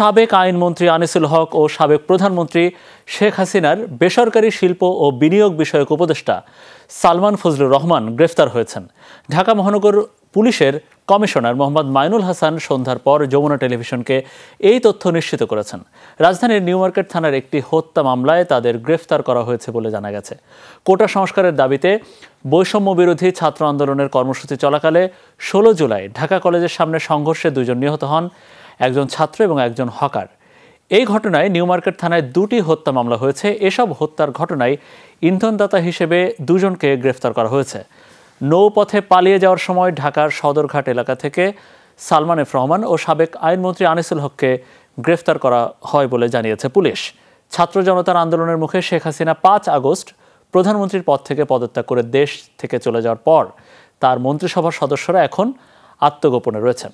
সাবেক আইনমন্ত্রী আনিসুল হক ও সাবেক প্রধানমন্ত্রী শেখ হাসিনার বেসরকারি শিল্প ও বিনিয়োগ বিষয়ক উপদেষ্টা সালমান ফজলুর রহমান গ্রেফতার হয়েছেন। ঢাকা মহানগর পুলিশের কমিশনার মোহাম্মদ মাইনুল হাসান সন্ধ্যার পর যমুনা টেলিভিশনকে এই তথ্য নিশ্চিত করেছেন। রাজধানীর নিউ মার্কেট থানার একটি হত্যা মামলায় তাদের গ্রেফতার করা হয়েছে বলে জানা গেছে। কোটা সংস্কারের দাবিতে বৈষম্য বিরোধী ছাত্র আন্দোলনের কর্মসূচি চলাকালে 16 জুলাই ঢাকা কলেজের সামনে সংঘর্ষে 2 জন নিহত হন, একজন ছাত্র এবং একজন হকার। এই ঘটনায় নিউ মার্কেট থানায় 2টি হত্যা মামলা হয়েছে। এসব হত্যার ঘটনায় ইন্ধনদাতা হিসেবে 2 জনকে গ্রেফতার করা হয়েছে। নৌপথে পালিয়ে যাওয়ার সময় ঢাকার সদরঘাট এলাকা থেকে সালমান এফ রহমান ও সাবেক আইনমন্ত্রী আনিসুল হককে গ্রেফতার করা হয় বলে জানিয়েছে পুলিশ। ছাত্র জনতার আন্দোলনের মুখে শেখ হাসিনা 5 আগস্ট প্রধানমন্ত্রীর পদ থেকে পদত্যাগ করে দেশ থেকে চলে যাওয়ার পর তার মন্ত্রিসভার সদস্যরা এখন আত্মগোপনে রয়েছেন।